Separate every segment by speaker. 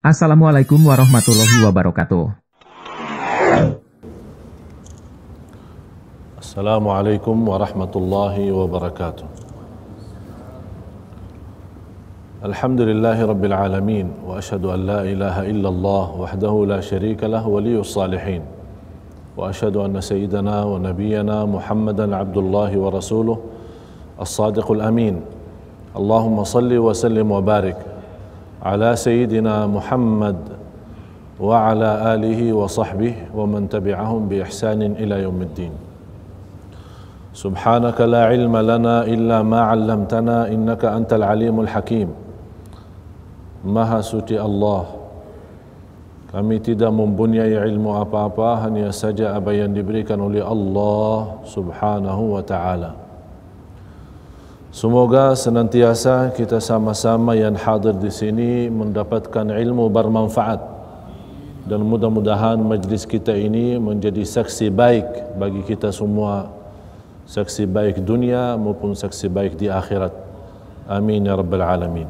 Speaker 1: Assalamualaikum warahmatullahi wabarakatuh.
Speaker 2: Assalamualaikum warahmatullahi wabarakatuh. Alhamdulillahi rabbil alamin, wa ashhadu an la ilaha illallah wahdahu la syarika lah waliyus salihin, wa ashhadu anna sayyidana wa nabiyyana Muhammadan abdullahi wa rasuluh as-sadiqul amin. Allahumma salli wa sallim wa barik ala sayyidina Muhammad wa ala alihi wa sahbihi wa man tabi'ahum bi ihsanin ila yaumiddin. Subhanaka la ilma lana illa ma 'allamtana innaka antal alimul hakim. Maha suci Allah, kami tidak mempunyai ilmu apa-apa, hanya saja apa yang diberikan oleh Allah Subhanahu wa ta'ala. Semoga senantiasa kita sama-sama yang hadir di sini mendapatkan ilmu bermanfaat, dan mudah-mudahan majlis kita ini menjadi saksi baik bagi kita semua, saksi baik dunia maupun saksi baik di akhirat. Amin ya rabbal alamin.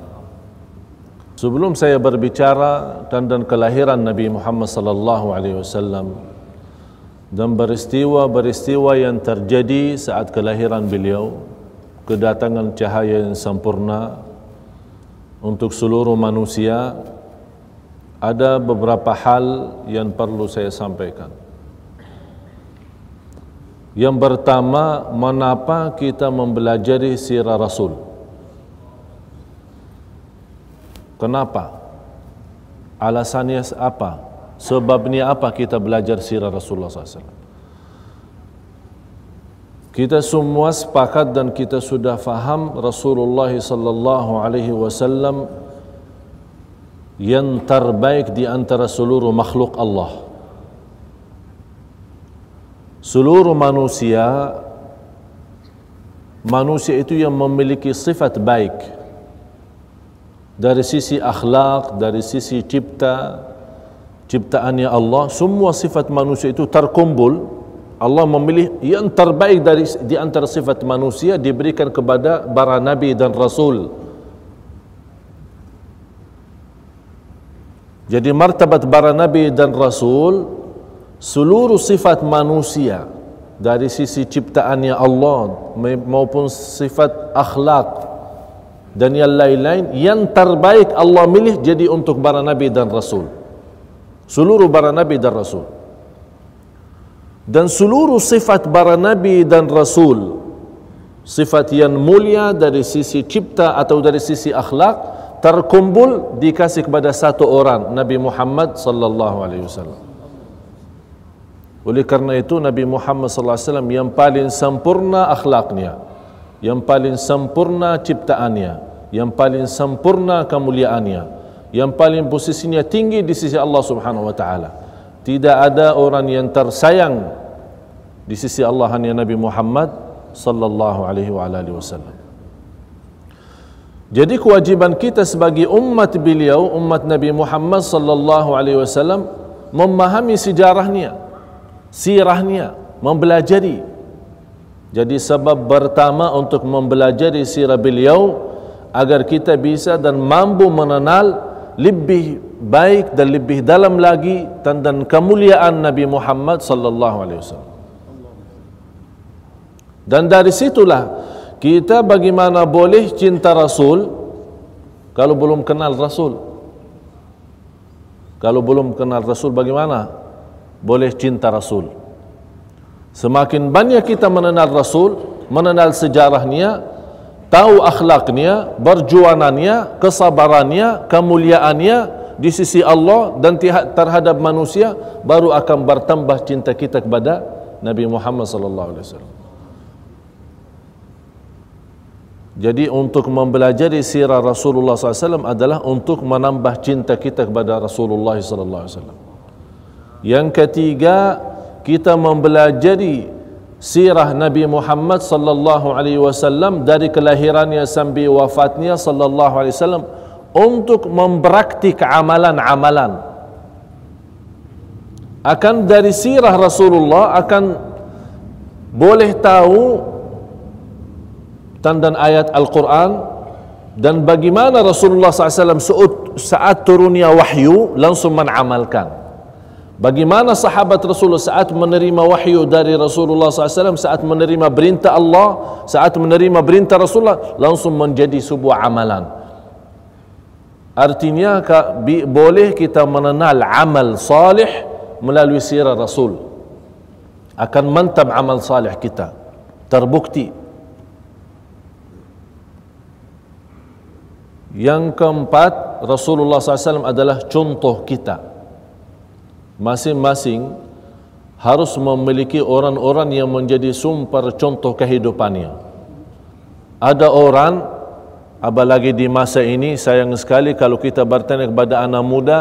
Speaker 2: Sebelum saya berbicara tentang kelahiran Nabi Muhammad sallallahu alaihi wasallam dan peristiwa-peristiwa yang terjadi saat kelahiran beliau, kedatangan cahaya yang sempurna untuk seluruh manusia, ada beberapa hal yang perlu saya sampaikan. Yang pertama, mengapa kita mempelajari sirah Rasul? Kenapa? Alasannya apa? Sebabnya apa kita belajar sirah Rasulullah SAW? Kita semua sepakat dan kita sudah faham Rasulullah sallallahu alaihi wasallam yang terbaik di antara seluruh makhluk Allah. Seluruh manusia itu yang memiliki sifat baik dari sisi akhlak, dari sisi ciptaannya Allah. Semua sifat manusia itu terkumpul. Allah memilih yang terbaik di antara sifat manusia diberikan kepada para nabi dan rasul. Jadi martabat para nabi dan rasul, seluruh sifat manusia dari sisi ciptaannya Allah maupun sifat akhlak dan yang lain-lain, yang terbaik Allah milih jadi untuk para nabi dan rasul. Seluruh para nabi dan rasul. Dan seluruh sifat para nabi dan rasul, sifat yang mulia dari sisi cipta atau dari sisi akhlak, terkumpul dikasih kepada satu orang, Nabi Muhammad sallallahu alaihi wasallam. Oleh karena itu Nabi Muhammad sallallahu alaihi wasallam yang paling sempurna akhlaknya, yang paling sempurna ciptaannya, yang paling sempurna kemuliaannya, yang paling posisinya tinggi di sisi Allah Subhanahu wa taala. Tidak ada orang yang tersayang di sisi Allah hanya Nabi Muhammad sallallahu alaihi wasallam. Jadi kewajiban kita sebagai umat beliau, umat Nabi Muhammad sallallahu alaihi wasallam, memahami sejarahnya, sirahnya, mempelajari. Jadi sebab pertama untuk mempelajari sirah beliau agar kita bisa dan mampu mengenal lebih baik dan lebih dalam lagi tentang kemuliaan Nabi Muhammad sallallahu alaihi wasallam. Dan dari situlah kita bagaimana boleh cinta Rasul kalau belum kenal Rasul. Kalau belum kenal Rasul, bagaimana boleh cinta Rasul? Semakin banyak kita mengenal Rasul, mengenal sejarahnya, tahu akhlaknya, perjuangannya, kesabarannya, kemuliaannya di sisi Allah dan terhadap manusia, baru akan bertambah cinta kita kepada Nabi Muhammad sallallahu alaihi wasallam. Jadi untuk mempelajari sirah Rasulullah SAW adalah untuk menambah cinta kita kepada Rasulullah SAW. Yang ketiga, kita mempelajari sirah Nabi Muhammad sallallahu alaihi wasallam dari kelahirannya sampai wafatnya sallallahu alaihi wasallam untuk mempraktik amalan-amalan. Akan dari sirah Rasulullah akan boleh tahu tentang ayat Al-Quran, Dan bagaimana Rasulullah SAW saat turunnya wahyu langsung mengamalkan. Bagaimana sahabat Rasulullah saat menerima wahyu dari Rasulullah SAW, saat menerima perintah Allah, saat menerima perintah Rasulullah, langsung menjadi sebuah amalan. Artinya boleh kita mengenal amal salih melalui sirah Rasul. Akan mantap amal salih kita, terbukti. Yang keempat, Rasulullah SAW adalah contoh kita. Masing-masing harus memiliki orang-orang yang menjadi sumber contoh kehidupannya. Ada orang, apalagi di masa ini, sayang sekali kalau kita bertanya kepada anak muda,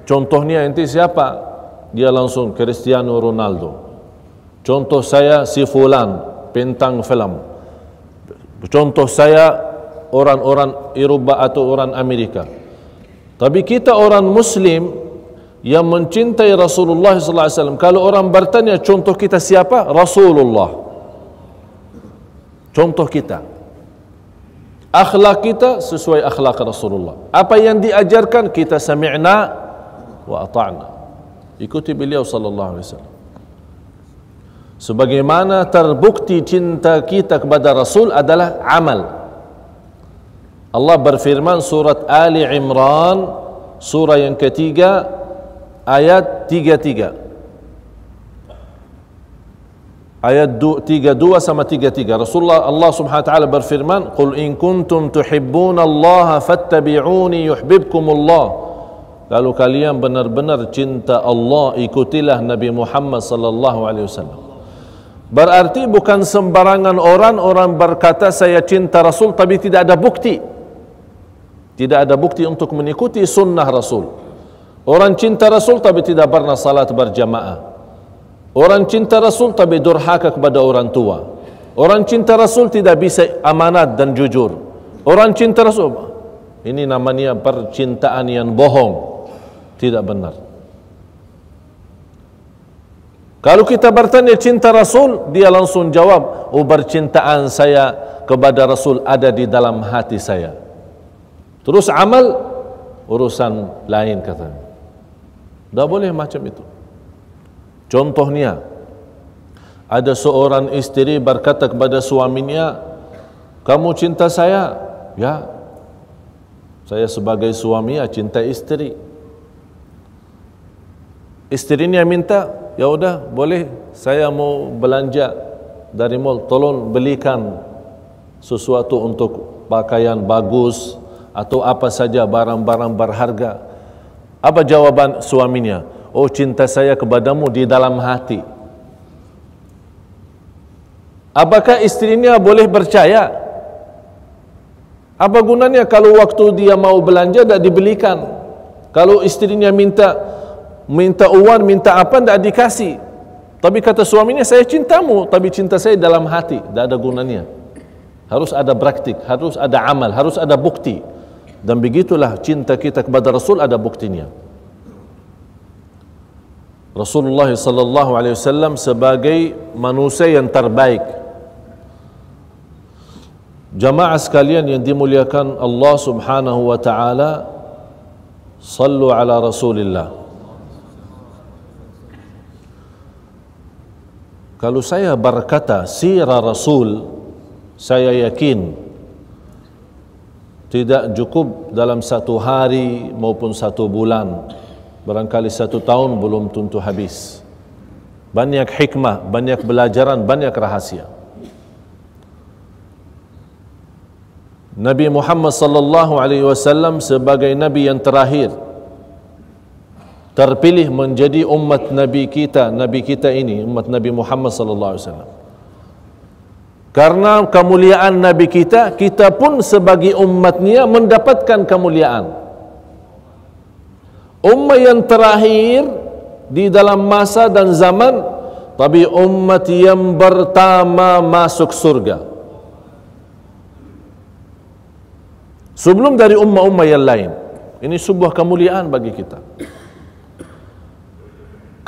Speaker 2: contohnya ente siapa? Dia langsung Cristiano Ronaldo. Contoh saya si fulan, bintang film. Contoh saya orang-orang Eropa atau orang Amerika. Tapi kita orang Muslim yang mencintai Rasulullah SAW, kalau orang bertanya contoh kita siapa? Rasulullah. Contoh kita. Akhlak kita sesuai akhlak Rasulullah. Apa yang diajarkan kita sami'na wa ata'na. Ikuti beliau sallallahu alaihi wasallam. Sebagaimana terbukti cinta kita kepada Rasul adalah amal. Allah berfirman surat Ali Imran surah yang ketiga ayat 33. Ayat 32 sama 33. Rasulullah Allah Subhanahu wa taala berfirman, "Qul in kuntum tuhibbunallaha fattabi'uni yuhibbukumullah." Kalau kalian benar-benar cinta Allah, ikutilah Nabi Muhammad sallallahu alaihi wasallam. Berarti bukan sembarangan orang berkata saya cinta Rasul tapi tidak ada bukti. Tidak ada bukti untuk mengikuti sunnah Rasul. Orang cinta Rasul tapi tidak pernah salat berjamaah. Orang cinta Rasul tapi durhaka kepada orang tua. Orang cinta Rasul tidak bisa amanat dan jujur. Orang cinta Rasul, ini namanya percintaan yang bohong. Tidak benar. Kalau kita bertanya cinta Rasul, dia langsung jawab, oh percintaan saya kepada Rasul ada di dalam hati saya. Terus amal, urusan lain katanya. Tak boleh macam itu. Contohnya, ada seorang istri berkata kepada suaminya, kamu cinta saya? Ya, saya sebagai suami ya cinta istri. Istrinya minta, ya udah boleh, saya mau belanja dari mall, tolong belikan sesuatu untuk pakaian bagus atau apa saja barang-barang berharga. Apa jawaban suaminya? Oh, cinta saya kepadamu di dalam hati. Apakah istrinya boleh percaya? Apa gunanya kalau waktu dia mau belanja tidak dibelikan? Kalau istrinya minta uang, minta apa, tidak dikasih. Tapi kata suaminya, saya cintamu, tapi cinta saya dalam hati. Tidak ada gunanya. Harus ada praktik, harus ada amal, harus ada bukti. Dan begitulah cinta kita kepada Rasul ada buktinya. Rasulullah sallallahu alaihi wasallam sebagai manusia yang terbaik. Jamaah sekalian yang dimuliakan Allah Subhanahu wa taala, sallu ala Rasulillah. Kalau saya berkata sirah Rasul, saya yakin tidak cukup dalam satu hari maupun satu bulan. Barangkali satu tahun belum tentu habis. Banyak hikmah, banyak pelajaran, banyak rahasia. Nabi Muhammad sallallahu alaihi wasallam sebagai nabi yang terakhir terpilih menjadi umat nabi kita ini, umat Nabi Muhammad sallallahu alaihi wasallam. Karena kemuliaan nabi kita, kita pun sebagai umatnya mendapatkan kemuliaan. Umat yang terakhir di dalam masa dan zaman, tapi umat yang pertama masuk surga. Sebelum dari umat-umat yang lain. Ini sebuah kemuliaan bagi kita.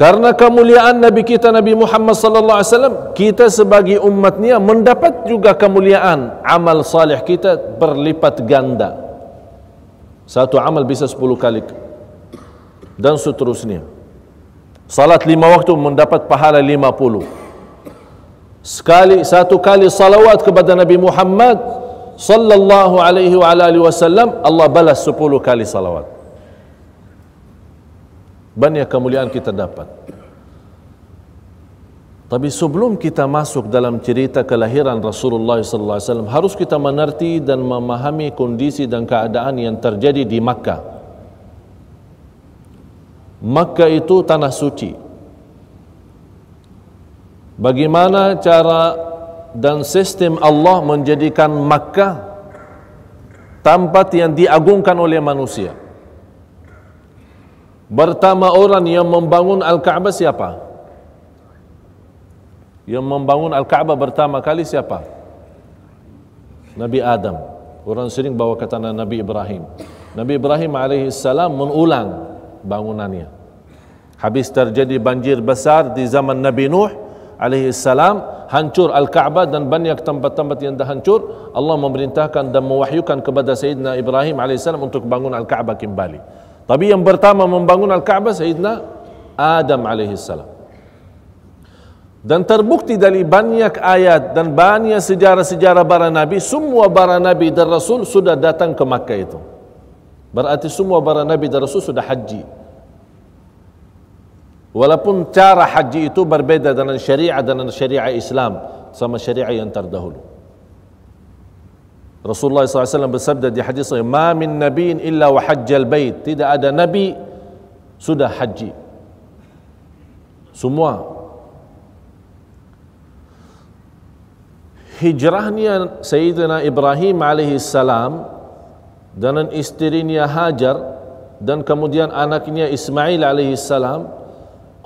Speaker 2: Karena kemuliaan Nabi kita Nabi Muhammad sallallahu alaihi wasallam, kita sebagai umatnya mendapat juga kemuliaan. Amal salih kita berlipat ganda. Satu amal bisa 10 kali dan seterusnya. Salat 5 waktu mendapat pahala 50. Satu kali salawat kepada Nabi Muhammad sallallahu alaihi wa alihi wasallam, Allah balas 10 kali salawat. Banyak kemuliaan kita dapat. Tapi sebelum kita masuk dalam cerita kelahiran Rasulullah sallallahu alaihi wasallam, harus kita mengerti dan memahami kondisi dan keadaan yang terjadi di Makkah. Makkah itu tanah suci. Bagaimana cara dan sistem Allah menjadikan Makkah tempat yang diagungkan oleh manusia? Pertama orang yang membangun Al-Ka'bah siapa? Yang membangun Al-Ka'bah pertama kali siapa? Nabi Adam. Orang sering bawa kata Nabi Ibrahim. Nabi Ibrahim alaihissalam mengulang bangunannya. Habis terjadi banjir besar di zaman Nabi Nuh alaihissalam, hancur Al-Ka'bah dan banyak tempat-tempat yang dah hancur. Allah memerintahkan dan mewahyukan kepada Sayyidina Ibrahim alaihissalam untuk bangun Al-Ka'bah kembali. Tapi yang pertama membangun Al-Ka'bah Sayyidina Adam alaihissalam. Dan terbukti dari banyak ayat dan banyak sejarah-sejarah para nabi, semua para nabi dan rasul sudah datang ke Makkah itu. Berarti semua para nabi dan rasul sudah haji. Walaupun cara haji itu berbeda dengan syariah Islam sama syariah yang terdahulu. Rasulullah SAW bersabda di hadis sahih, "Ma min nabiyyin illa wa hajjal bait." Tidak ada nabi sudah haji. Semua. Hijrahnya Sayyidina Ibrahim alaihissalam dengan isterinya Hajar dan kemudian anaknya Ismail alaihissalam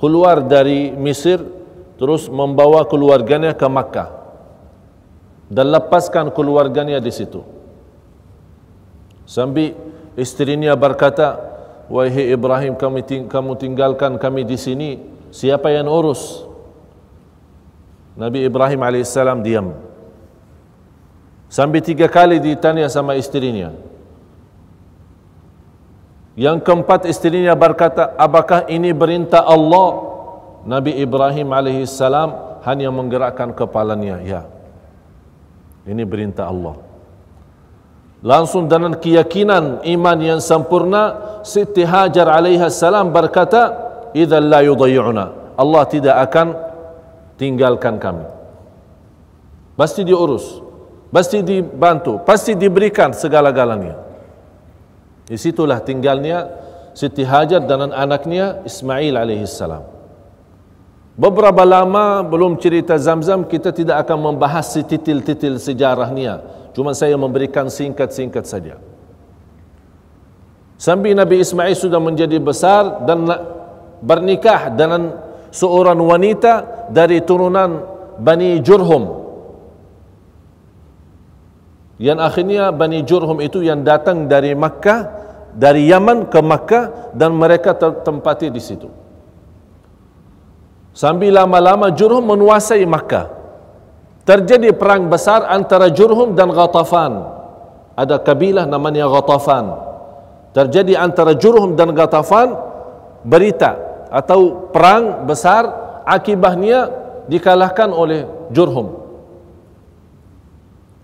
Speaker 2: keluar dari Mesir, terus membawa keluarganya ke Makkah dan lepaskan keluarganya di situ. Sambil istrinya berkata, "Wahai Ibrahim, kamu tinggalkan kami di sini, siapa yang urus?" Nabi Ibrahim alaihissalam diam. Sambil 3 kali ditanya sama istrinya. Yang keempat istrinya berkata, "Apakah ini perintah Allah?" Nabi Ibrahim alaihissalam hanya menggerakkan kepalanya, "Ya, ini perintah Allah." Langsung dengan keyakinan iman yang sempurna, Siti Hajar alaihissalam berkata, "Idzal la yudayyi'una." Allah tidak akan tinggalkan kami. Pasti diurus, pasti dibantu, pasti diberikan segala-galanya. Disitulah tinggalnya Siti Hajar dan anaknya Ismail alaihissalam. Beberapa lama belum cerita Zamzam, kita tidak akan membahas titil-titil sejarahnya. Cuma saya memberikan singkat-singkat saja. Sambil Nabi Ismail sudah menjadi besar dan bernikah dengan seorang wanita dari turunan Bani Jurhum. Yang akhirnya Bani Jurhum itu yang datang dari Makkah, dari Yaman ke Makkah, dan mereka tempati di situ. Sambil lama-lama Jurhum menguasai Makkah. Terjadi perang besar antara Jurhum dan Ghatafan. Ada kabilah namanya Ghatafan. Terjadi antara Jurhum dan Ghatafan, berita atau perang besar, akibatnya dikalahkan oleh Jurhum.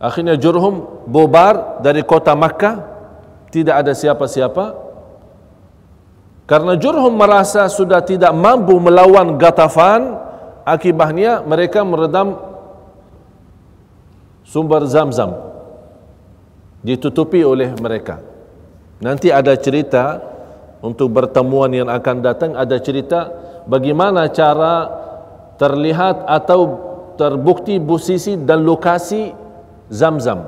Speaker 2: Akhirnya Jurhum bubar dari kota Makkah, tidak ada siapa-siapa. Karena Jurhum merasa sudah tidak mampu melawan Ghatafan, akibatnya mereka meredam sumber Zamzam, ditutupi oleh mereka. Nanti ada cerita untuk pertemuan yang akan datang, ada cerita bagaimana cara terlihat atau terbukti posisi dan lokasi Zamzam.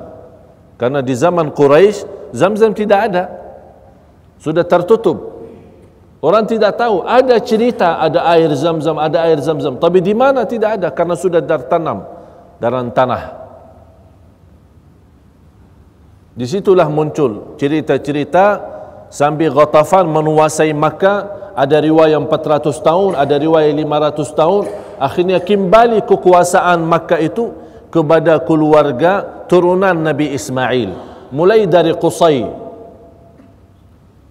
Speaker 2: Karena di zaman Quraisy Zamzam tidak ada, sudah tertutup. Orang tidak tahu, ada cerita ada air Zamzam, ada air Zamzam, tapi di mana tidak ada karena sudah tertanam dalam tanah. Disitulah muncul cerita-cerita sambil Ghatafan menguasai Makkah, ada riwayat 400 tahun, ada riwayat 500 tahun. Akhirnya kembali kekuasaan Makkah itu kepada keluarga turunan Nabi Ismail, mulai dari Qusay.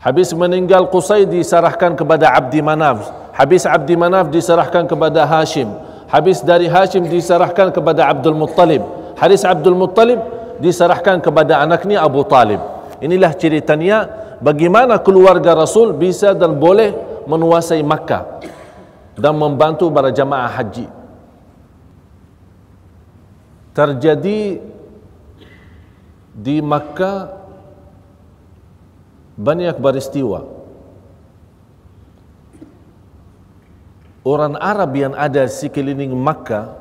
Speaker 2: Habis meninggal Qusay diserahkan kepada Abdi Manaf. Habis Abdi Manaf diserahkan kepada Hashim. Habis dari Hashim diserahkan kepada Abdul Muttalib. Habis Abdul Muttalib diserahkan kepada anaknya Abu Talib. Inilah ceritanya bagaimana keluarga Rasul bisa dan boleh menguasai Makkah dan membantu para jamaah haji. Terjadi di Makkah banyak peristiwa. Orang Arab yang ada di sekeliling Makkah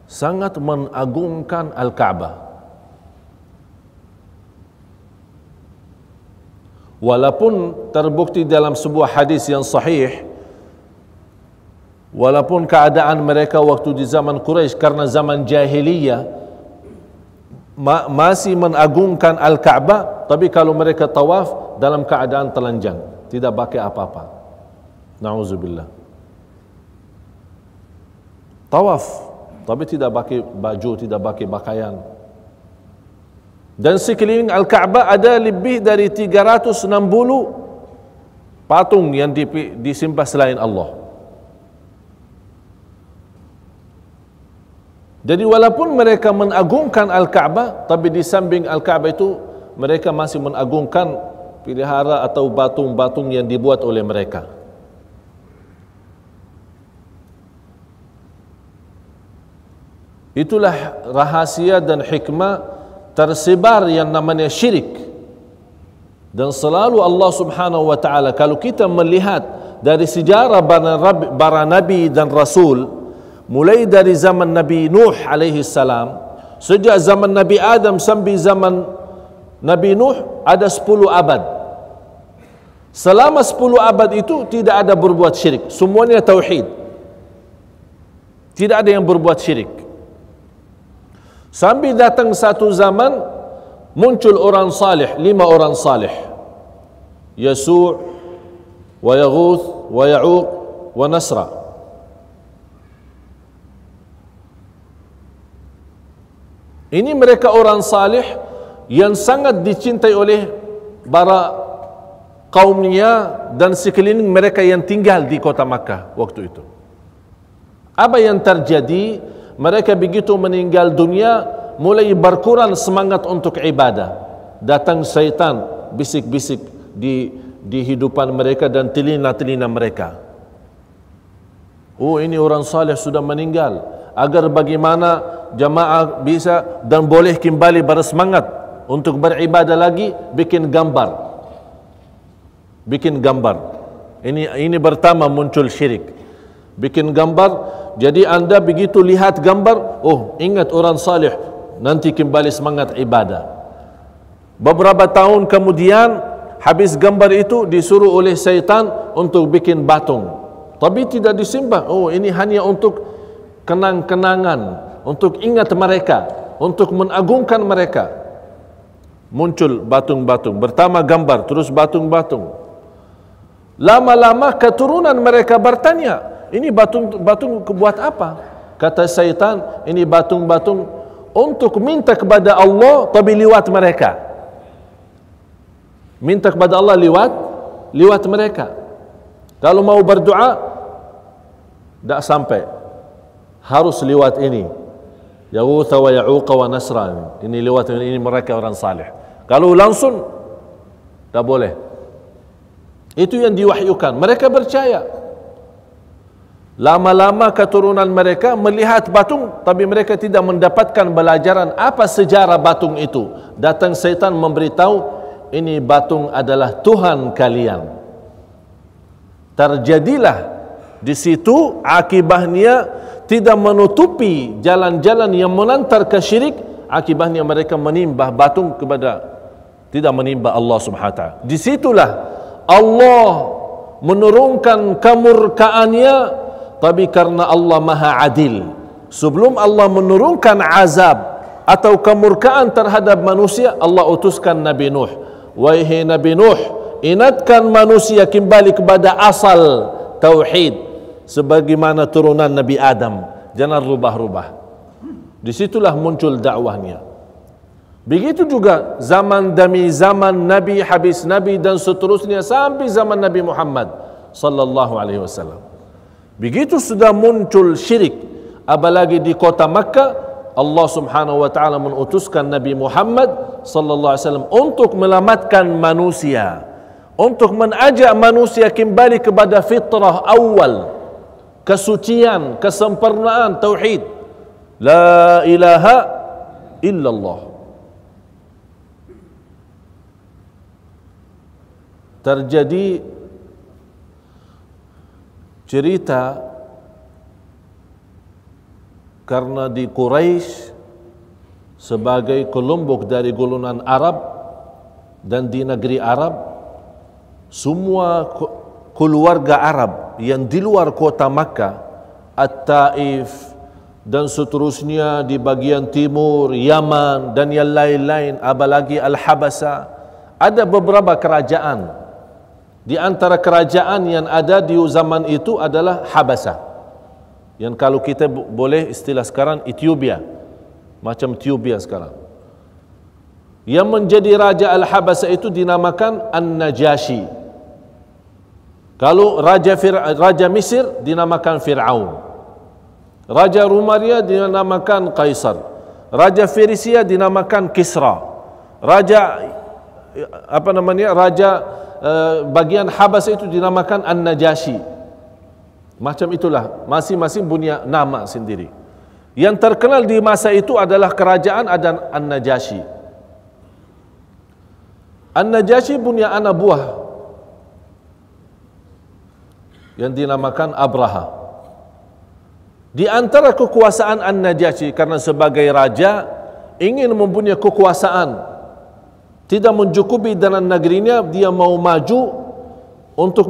Speaker 2: sangat mengagungkan Al-Ka'bah. Walaupun terbukti dalam sebuah hadis yang sahih, walaupun keadaan mereka waktu di zaman Quraisy karena zaman jahiliyah masih mengagungkan Al-Ka'bah, tapi kalau mereka tawaf dalam keadaan telanjang, tidak pakai apa-apa. Na'udzubillah. Tawaf tapi tidak pakai baju, tidak pakai pakaian. Dan sekeliling Al-Ka'bah ada lebih dari 360 patung yang disembah selain Allah. Jadi walaupun mereka mengagungkan Al-Ka'bah, tapi di samping Al-Ka'bah itu mereka masih mengagungkan pelihara atau batung-batung yang dibuat oleh mereka. Itulah rahasia dan hikmah tersebar yang namanya syirik. Dan selalu Allah Subhanahu wa taala, kalau kita melihat dari sejarah para nabi dan rasul, mulai dari zaman Nabi Nuh alaihi salam, sejak zaman Nabi Adam sampai zaman Nabi Nuh ada 10 abad. Selama 10 abad itu tidak ada berbuat syirik, semuanya tauhid. Tidak ada yang berbuat syirik. Sambil datang satu zaman muncul orang salih, 5 orang salih. Yasu' wa Yaghuth wa Ya'uq wa Nasra. Ini mereka orang salih yang sangat dicintai oleh para kaumnya dan sekeliling mereka yang tinggal di kota Makkah waktu itu. Apa yang terjadi? Mereka begitu meninggal dunia mulai berkurang semangat untuk ibadah. Datang syaitan bisik-bisik di hidupan mereka dan telinga-telinga mereka. Oh, ini orang saleh sudah meninggal. Agar bagaimana jamaah bisa dan boleh kembali bersemangat untuk beribadah lagi, bikin gambar. Bikin gambar. Ini pertama muncul syirik. Bikin gambar. Jadi anda begitu lihat gambar, oh ingat orang salih, nanti kembali semangat ibadah. Beberapa tahun kemudian, habis gambar itu disuruh oleh syaitan untuk bikin batung. Tapi tidak disembah. Oh, ini hanya untuk kenang-kenangan, untuk ingat mereka, untuk mengagungkan mereka. Muncul batung-batung. Pertama gambar, terus batung-batung. Lama-lama keturunan mereka bertanya, ini batung buat apa? Kata syaitan, ini batung-batung untuk minta kepada Allah tapi lewat mereka. Minta kepada Allah lewat mereka. Kalau mau berdoa tak sampai, harus lewat ini. Yaghuth wa Ya'uq wa Nasra. Ini lewat ini mereka orang saleh. Kalau langsung tak boleh. Itu yang diwahyukan. Mereka percaya. Lama-lama keturunan mereka melihat batung, tapi mereka tidak mendapatkan pelajaran apa sejarah batung itu. Datang syaitan memberitahu, ini batung adalah Tuhan kalian. Terjadilah di situ akibatnya tidak menutupi jalan-jalan yang mengantar ke syirik. Akibatnya mereka menimbah batung kepada, tidak menimbah Allah Subhanahu wa taala. Disitulah Allah menurunkan kemurkaannya. Tapi karena Allah Maha Adil, sebelum Allah menurunkan azab atau kemurkaan terhadap manusia, Allah utuskan Nabi Nuh. Wahai Nabi Nuh, ingatkan manusia kembali kepada asal tauhid sebagaimana turunan Nabi Adam, jangan rubah-rubah. Disitulah muncul dakwahnya. Begitu juga zaman demi zaman, Nabi habis Nabi dan seterusnya sampai zaman Nabi Muhammad sallallahu alaihi wasallam. Begitu sudah muncul syirik, apalagi di kota Makkah, Allah Subhanahu wa taala mengutuskan Nabi Muhammad sallallahu alaihi wasallam untuk menyelamatkan manusia, untuk mengajak manusia kembali kepada fitrah awal, kesucian, kesempurnaan tauhid. La ilaha illallah. Terjadi cerita karena di Quraisy sebagai kelompok dari golongan Arab dan di negeri Arab, semua keluarga Arab yang di luar kota Makkah, At-Taif dan seterusnya di bagian timur, Yaman dan yang lain-lain, apalagi Al-Habasa, ada beberapa kerajaan. Di antara kerajaan yang ada di zaman itu adalah Habasa, yang kalau kita boleh istilah sekarang Ethiopia, macam Ethiopia sekarang. Yang menjadi raja Al-Habasa itu dinamakan An-Najashi. Kalau raja Mesir dinamakan Fir'aun, raja Rumaria dinamakan Kaisar, raja Persia dinamakan Kisra, raja bagian Habasa itu dinamakan An-Najashi. Macam itulah, masing-masing punya nama sendiri. Yang terkenal di masa itu adalah kerajaan ada An-Najashi. An-Najashi punya anak buah yang dinamakan Abraha. Di antara kekuasaan An-Najashi, karena sebagai raja ingin mempunyai kekuasaan, tidak mencukupi dengan negerinya, dia mau maju untuk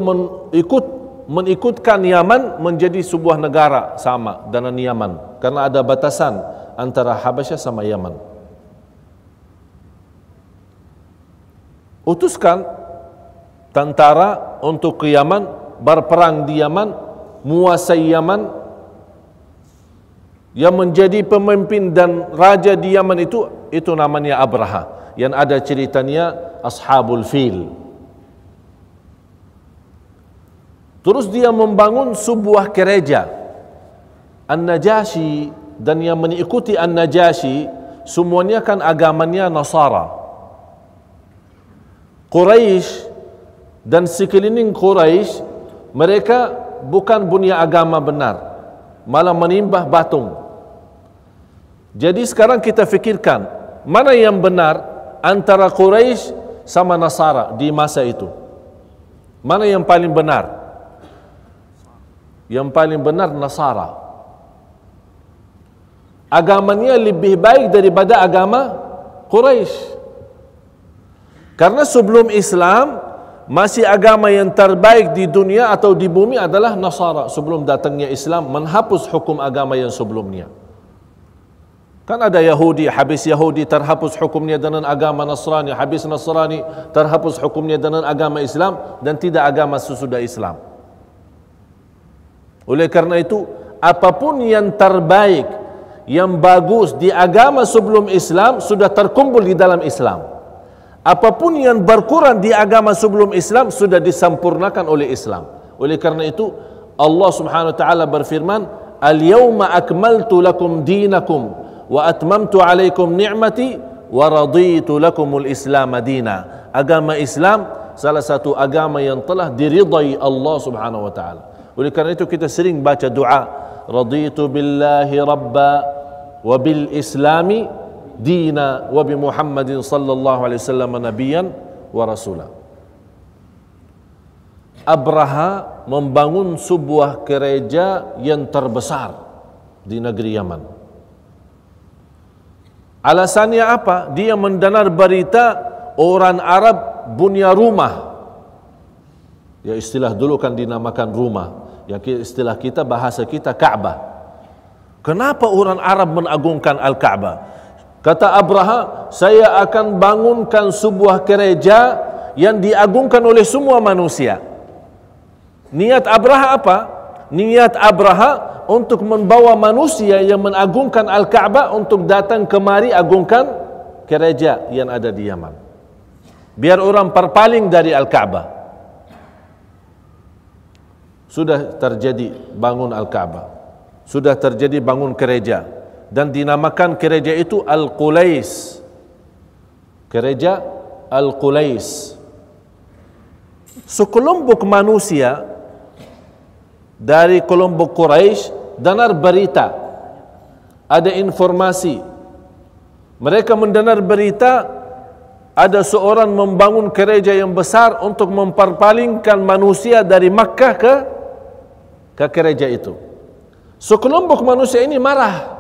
Speaker 2: mengikutkan Yaman menjadi sebuah negara sama dengan Yaman, karena ada batasan antara Habasyah sama Yaman. Utuskan tentara untuk ke Yaman, berperang di Yaman, menguasai Yaman. Yang menjadi pemimpin dan raja di Yaman itu namanya Abraha, yang ada ceritanya Ashabul Fil. Terus dia membangun sebuah gereja. An-Najashi dan yang mengikuti An-Najashi semuanya kan agamanya Nasara. Quraisy dan sekeliling Quraisy, mereka bukan punya agama benar, malah menyembah patung. Jadi sekarang kita fikirkan, mana yang benar antara Quraisy sama Nasara di masa itu? Mana yang paling benar? Yang paling benar Nasara. Agamanya lebih baik daripada agama Quraisy. Karena sebelum Islam, masih agama yang terbaik di dunia atau di bumi adalah Nasara. Sebelum datangnya Islam, menghapus hukum agama yang sebelumnya. Kan ada Yahudi, habis Yahudi terhapus hukumnya dengan agama Nasrani, habis Nasrani terhapus hukumnya dengan agama Islam, dan tidak agama sesudah Islam. Oleh karena itu, apapun yang terbaik, yang bagus di agama sebelum Islam sudah terkumpul di dalam Islam. Apapun yang berkurang di agama sebelum Islam sudah disempurnakan oleh Islam. Oleh karena itu, Allah Subhanahu wa taala berfirman, "Al-yawma akmaltu lakum dinakum wa atmamtu alaikum ni'mati wa raditu lakumul Islam madina." Agama Islam salah satu agama yang telah diridai Allah Subhanahu wa taala. Oleh karena itu kita sering baca doa, raditu billahi rabba wa bil islami dina wa bi Muhammadin sallallahu alaihi wasallam nabiyyan wa rasula. Abraha membangun sebuah gereja yang terbesar di negeri Yaman. Alasannya apa? Dia mendengar berita orang Arab punya rumah. Ya, istilah dulu kan dinamakan rumah. Ya, istilah kita, bahasa kita Ka'bah. Kenapa orang Arab mengagungkan Al-Ka'bah? Kata Abraha, saya akan bangunkan sebuah gereja yang diagungkan oleh semua manusia. Niat Abraha apa? Niat Abraha untuk membawa manusia yang mengagungkan Al-Ka'bah untuk datang kemari agungkan gereja yang ada di Yaman. Biar orang berpaling dari Al-Ka'bah. Sudah terjadi bangun Al-Ka'bah, sudah terjadi bangun gereja, dan dinamakan gereja itu Al-Qulais, gereja Al-Qulais. Sekelompok manusia dari kelompok Quraisy dengar berita, ada informasi, mereka mendengar berita ada seorang membangun gereja yang besar untuk memperpalingkan manusia dari Makkah ke gereja itu. Sekelompok manusia ini marah.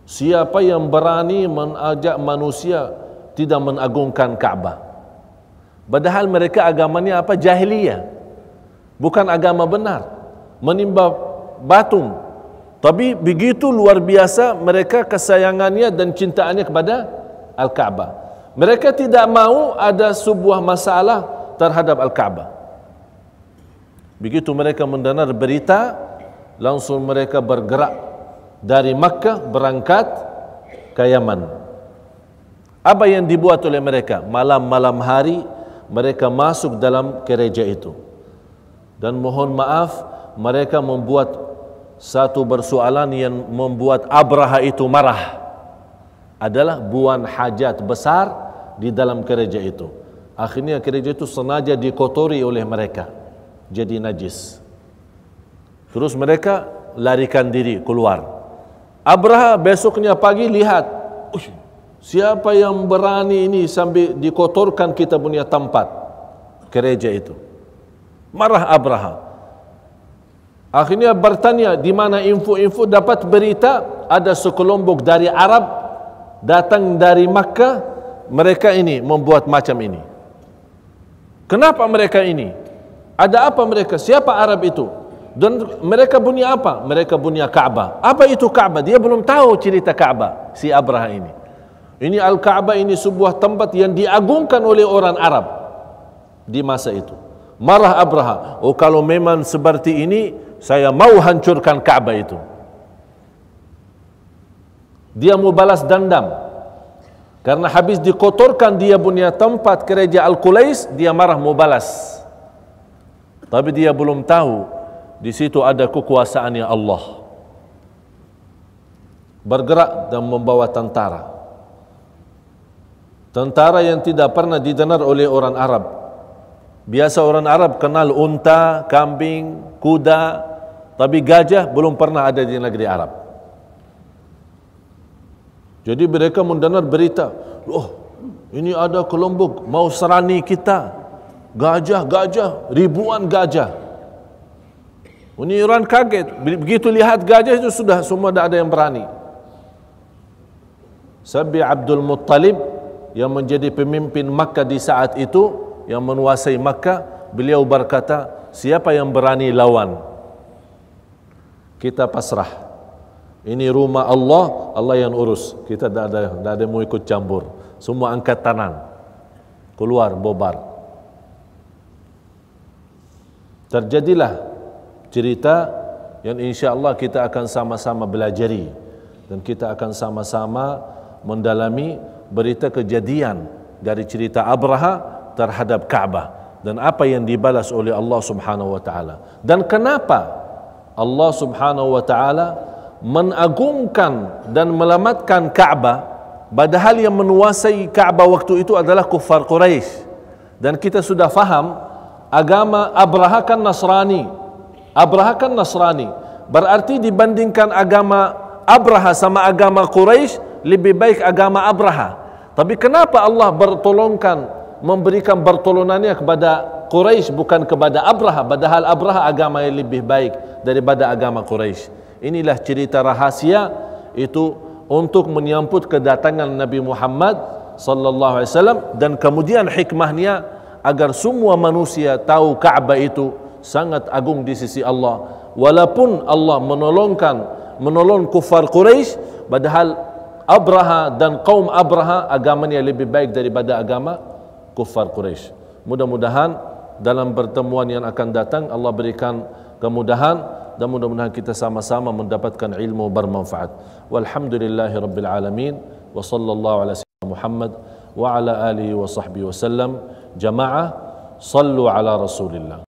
Speaker 2: Siapa yang berani mengajak manusia tidak mengagungkan Ka'bah? Padahal mereka agamanya apa? Jahiliyah, bukan agama benar, menimba batung. Tapi begitu luar biasa mereka kesayangannya dan cintaannya kepada Al-Ka'bah. Mereka tidak mau ada sebuah masalah terhadap Al-Ka'bah. Begitu mereka mendengar berita, langsung mereka bergerak dari Makkah berangkat ke Yaman. Apa yang dibuat oleh mereka? Malam-malam hari mereka masuk dalam gereja itu. Dan mohon maaf, mereka membuat satu persoalan yang membuat Abraha itu marah. Adalah buang hajat besar di dalam gereja itu. Akhirnya gereja itu sengaja dikotori oleh mereka, jadi najis. Terus mereka larikan diri keluar. Abraha besoknya pagi lihat, siapa yang berani ini sampai dikotorkan kita punya tempat gereja itu. Marah Abraha. Akhirnya bertanya di mana info-info, dapat berita ada sekelompok dari Arab datang dari Makkah, mereka ini membuat macam ini. Kenapa mereka ini? Ada apa mereka? Siapa Arab itu? Dan mereka punya apa? Mereka punya Ka'bah. Apa itu Ka'bah? Dia belum tahu cerita Ka'bah, si Abraha ini. Ini Al-Ka'bah ini sebuah tempat yang diagungkan oleh orang Arab di masa itu. Marah Abraha. Oh, kalau memang seperti ini, saya mau hancurkan Ka'bah itu. Dia mau balas dendam. Karena habis dikotorkan dia punya tempat gereja Al-Qulais, dia marah mau balas. Tapi dia belum tahu di situ ada kekuasaannya Allah. Bergerak dan membawa tentara. Tentara yang tidak pernah didengar oleh orang Arab. Biasa orang Arab kenal unta, kambing, kuda, tapi gajah belum pernah ada di negeri Arab. Jadi mereka mendengar berita, oh ini ada kelompok mau serani kita, gajah, ribuan gajah. Ini orang kaget, begitu lihat gajah itu sudah semua tidak ada yang berani. Sampai Abdul Muttalib yang menjadi pemimpin Makkah di saat itu, yang menguasai Makkah, beliau berkata, siapa yang berani lawan, kita pasrah. Ini rumah Allah, Allah yang urus. Kita tidak ada mau ikut campur. Semua angkat tangan, keluar bobar. Terjadilah cerita yang insya Allah kita akan sama-sama belajari, dan kita akan sama-sama mendalami berita kejadian dari cerita Abraha terhadap Ka'bah dan apa yang dibalas oleh Allah Subhanahu wa taala. Dan kenapa Allah Subhanahu wa taala mengagungkan dan melamatkan Ka'bah, padahal yang menguasai Ka'bah waktu itu adalah kuffar Quraisy. Dan kita sudah faham agama Abraha kan Nasrani. Abraha kan Nasrani. Berarti dibandingkan agama Abraha sama agama Quraisy, lebih baik agama Abraha. Tapi kenapa Allah bertolongkan, memberikan pertolongannya kepada Quraisy bukan kepada Abraha, padahal Abraha agama yang lebih baik daripada agama Quraisy? Inilah cerita rahasia itu untuk menyambut kedatangan Nabi Muhammad sallallahu alaihi wasallam, dan kemudian hikmahnya agar semua manusia tahu Ka'bah itu sangat agung di sisi Allah. Walaupun Allah menolong kufar Quraisy, padahal Abraha dan kaum Abraha agamanya lebih baik daripada agama kufar Quraisy. Mudah-mudahan dalam pertemuan yang akan datang Allah berikan kemudahan dan mudah-mudahan kita sama-sama mendapatkan ilmu bermanfaat. Walhamdulillahi rabbil alamin wa sallallahu ala sayyidina Muhammad wa ala alihi wa sahbihi wasallam. Jamaah sallu ala Rasulillah.